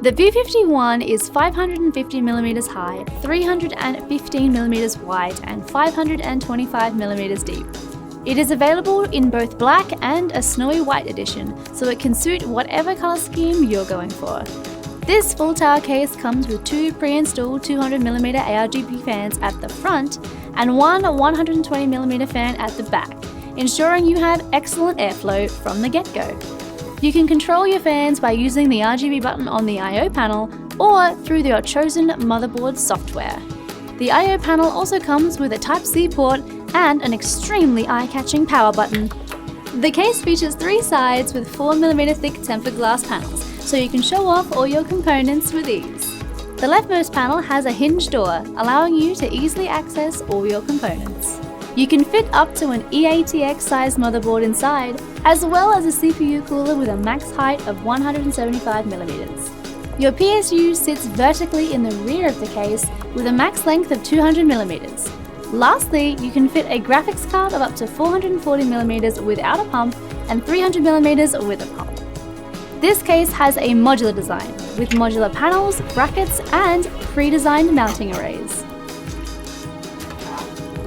The View 51 is 550mm high, 315mm wide, and 525mm deep. It is available in both black and a snowy white edition, so it can suit whatever color scheme you're going for. This full tower case comes with two pre-installed 200mm ARGB fans at the front and one 120mm fan at the back, ensuring you have excellent airflow from the get-go. You can control your fans by using the RGB button on the I/O panel or through your chosen motherboard software. The I/O panel also comes with a Type-C port and an extremely eye-catching power button. The case features 3 sides with 4mm thick tempered glass panels, so you can show off all your components with ease. The leftmost panel has a hinged door, allowing you to easily access all your components. You can fit up to an EATX-sized motherboard inside, as well as a CPU cooler with a max height of 175mm. Your PSU sits vertically in the rear of the case with a max length of 200mm. Lastly, you can fit a graphics card of up to 440mm without a pump and 300mm with a pump. This case has a modular design, with modular panels, brackets, and pre-designed mounting arrays.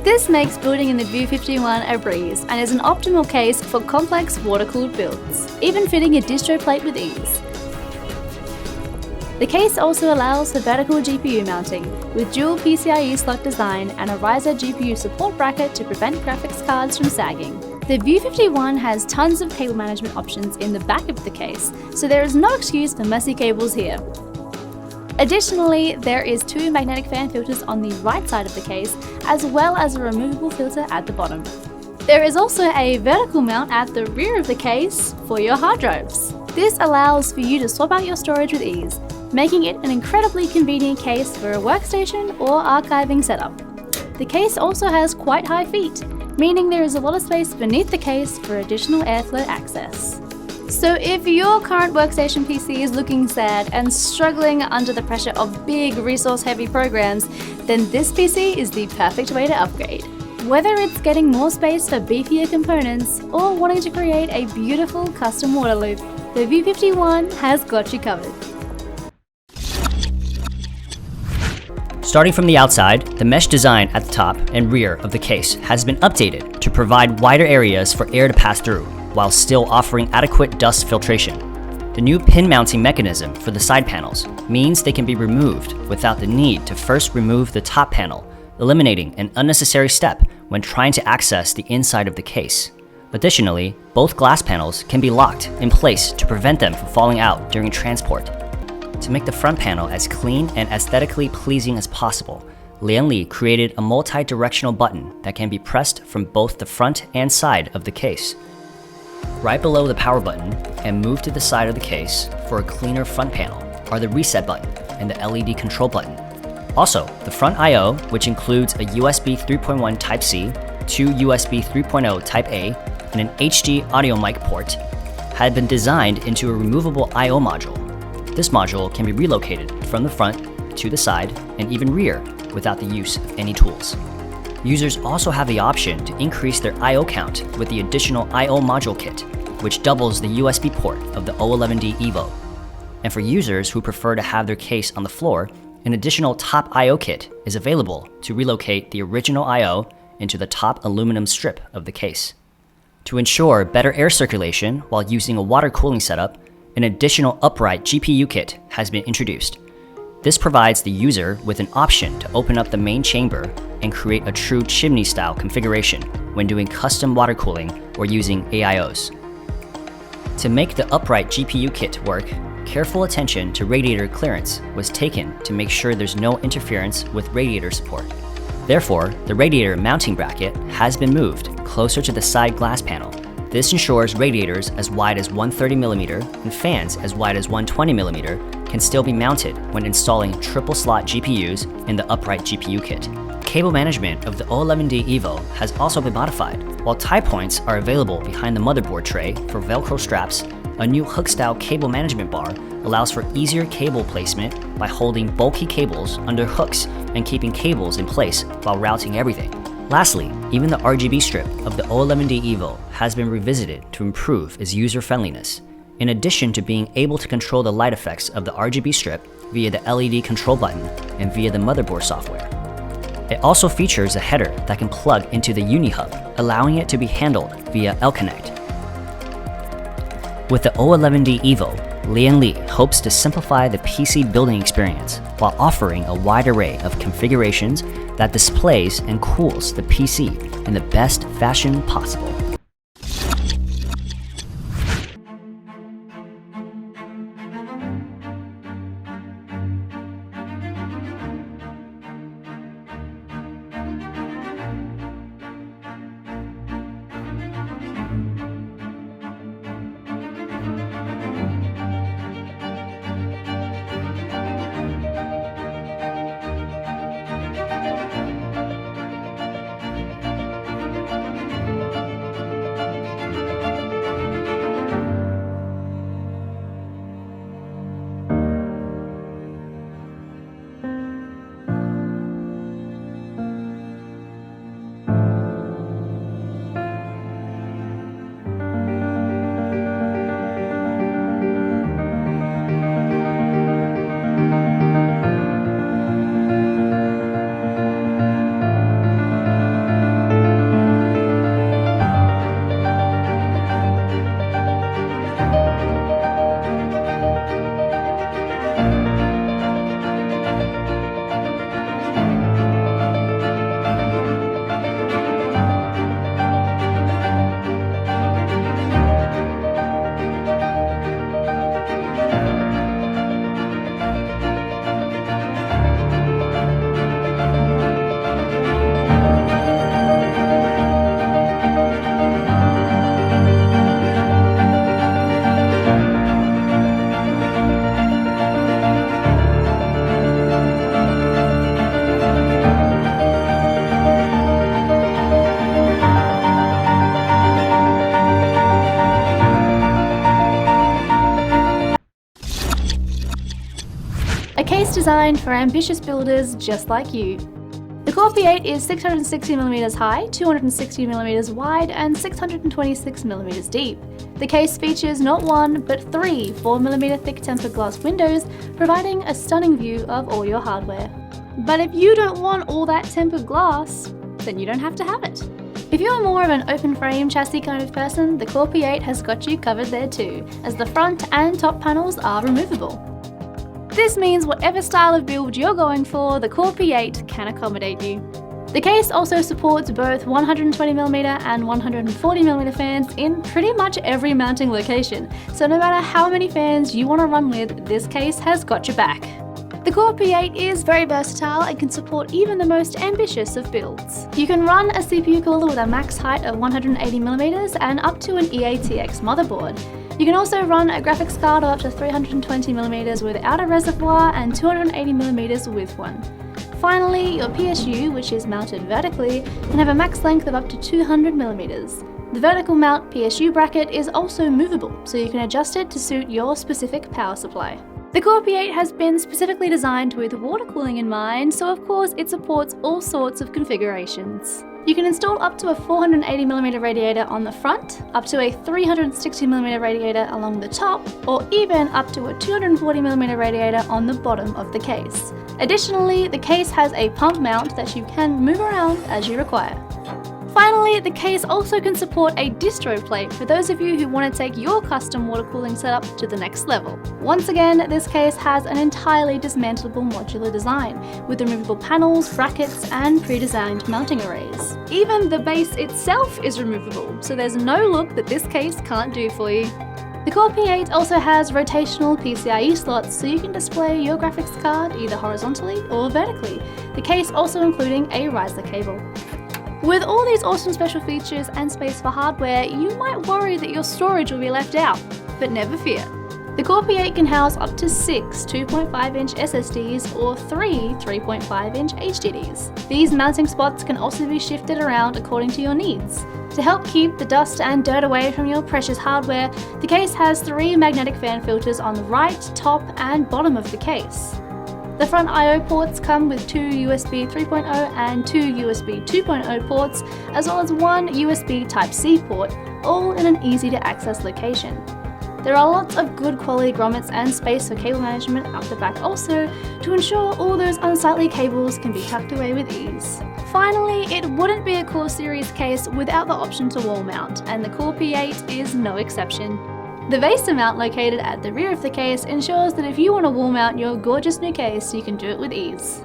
This makes building in the View 51 a breeze and is an optimal case for complex water-cooled builds, even fitting a distro plate with ease. The case also allows for vertical GPU mounting, with dual PCIe slot design and a riser GPU support bracket to prevent graphics cards from sagging. The View 51 has tons of cable management options in the back of the case, so there is no excuse for messy cables here. Additionally, there is 2 magnetic fan filters on the right side of the case, as well as a removable filter at the bottom. There is also a vertical mount at the rear of the case for your hard drives. This allows for you to swap out your storage with ease, making it an incredibly convenient case for a workstation or archiving setup. The case also has quite high feet, meaning there is a lot of space beneath the case for additional airflow access. So if your current workstation PC is looking sad and struggling under the pressure of big resource-heavy programs, then this PC is the perfect way to upgrade. Whether it's getting more space for beefier components or wanting to create a beautiful custom water loop, the View 51 has got you covered. Starting from the outside, the mesh design at the top and rear of the case has been updated to provide wider areas for air to pass through, while still offering adequate dust filtration. The new pin mounting mechanism for the side panels means they can be removed without the need to first remove the top panel, eliminating an unnecessary step when trying to access the inside of the case. Additionally, both glass panels can be locked in place to prevent them from falling out during transport. To make the front panel as clean and aesthetically pleasing as possible, Lian created a multi-directional button that can be pressed from both the front and side of the case. Right below the power button and moved to the side of the case for a cleaner front panel are the reset button and the LED control button. Also, the front I/O, which includes a USB 3.1 Type-C, 2 USB 3.0 Type-A, and an HD audio mic port, had been designed into a removable I/O module. This module can be relocated from the front to the side and even rear without the use of any tools. Users also have the option to increase their I/O count with the additional I/O module kit, which doubles the USB port of the O11D Evo. And for users who prefer to have their case on the floor, an additional top I/O kit is available to relocate the original I/O into the top aluminum strip of the case. To ensure better air circulation while using a water cooling setup, an additional upright GPU kit has been introduced. This provides the user with an option to open up the main chamber and create a true chimney-style configuration when doing custom water cooling or using AIOs. To make the upright GPU kit work, careful attention to radiator clearance was taken to make sure there's no interference with radiator support. Therefore, the radiator mounting bracket has been moved closer to the side glass panel. This ensures radiators as wide as 130mm and fans as wide as 120mm can still be mounted when installing triple slot GPUs in the upright GPU kit. Cable management of the O11D Evo has also been modified. While tie points are available behind the motherboard tray for Velcro straps, a new hook-style cable management bar allows for easier cable placement by holding bulky cables under hooks and keeping cables in place while routing everything. Lastly, even the RGB strip of the O11D Evo has been revisited to improve its user-friendliness. in addition to being able to control the light effects of the RGB strip via the LED control button and via the motherboard software. It also features a header that can plug into the Uni-Hub, allowing it to be handled via L-Connect. With the O11D Evo, Lian hopes to simplify the PC building experience while offering a wide array of configurations that displays and cools the PC in the best fashion possible. A case designed for ambitious builders just like you. The Core P8 is 660mm high, 260mm wide, and 626mm deep. The case features not one, but three 4mm thick tempered glass windows, providing a stunning view of all your hardware. But if you don't want all that tempered glass, then you don't have to have it. If you're more of an open frame chassis kind of person, the Core P8 has got you covered there too, as the front and top panels are removable. This means whatever style of build you're going for, the Core P8 can accommodate you. The case also supports both 120mm and 140mm fans in pretty much every mounting location, so no matter how many fans you want to run with, this case has got your back. The Core P8 is very versatile and can support even the most ambitious of builds. You can run a CPU cooler with a max height of 180mm and up to an EATX motherboard. You can also run a graphics card of up to 320mm without a reservoir and 280mm with one. Finally, your PSU, which is mounted vertically, can have a max length of up to 200mm. The vertical mount PSU bracket is also movable, so you can adjust it to suit your specific power supply. The Core P8 has been specifically designed with water cooling in mind, so of course it supports all sorts of configurations. You can install up to a 480mm radiator on the front, up to a 360mm radiator along the top, or even up to a 240mm radiator on the bottom of the case. Additionally, the case has a pump mount that you can move around as you require. Finally, the case also can support a distro plate for those of you who want to take your custom water cooling setup to the next level. Once again, this case has an entirely dismantleable modular design, with removable panels, brackets, and pre-designed mounting arrays. Even the base itself is removable, so there's no look that this case can't do for you. The Core P8 also has rotational PCIe slots, so you can display your graphics card either horizontally or vertically, the case also including a riser cable. With all these awesome special features and space for hardware, you might worry that your storage will be left out, but never fear. The Core P8 can house up to 6 2.5-inch SSDs or 3 3.5-inch HDDs. These mounting spots can also be shifted around according to your needs. To help keep the dust and dirt away from your precious hardware, the case has 3 magnetic fan filters on the right, top, and bottom of the case. The front I/O ports come with 2 USB 3.0 and 2 USB 2.0 ports, as well as 1 USB Type-C port, all in an easy to access location. There are lots of good quality grommets and space for cable management up the back also, to ensure all those unsightly cables can be tucked away with ease. Finally, it wouldn't be a Core series case without the option to wall mount, and the Core P8 is no exception. The VESA mount located at the rear of the case ensures that if you want to wall mount your gorgeous new case, you can do it with ease.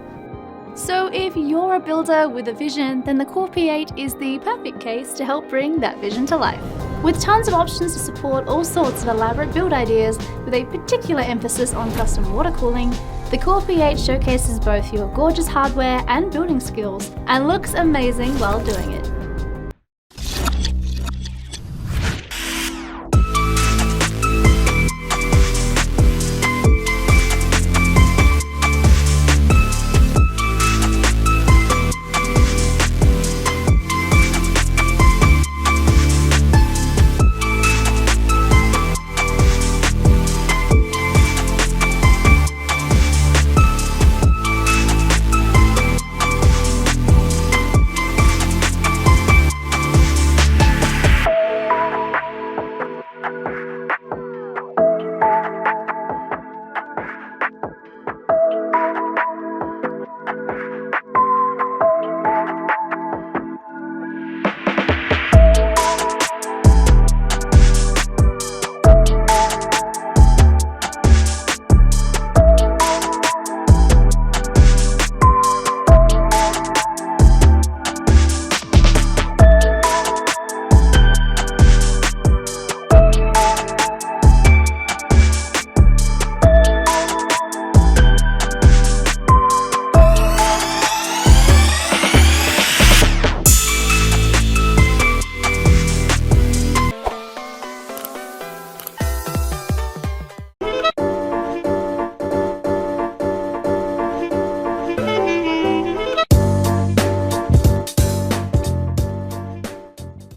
So if you're a builder with a vision, then the Core P8 is the perfect case to help bring that vision to life. With tons of options to support all sorts of elaborate build ideas with a particular emphasis on custom water cooling, the Core P8 showcases both your gorgeous hardware and building skills and looks amazing while doing it.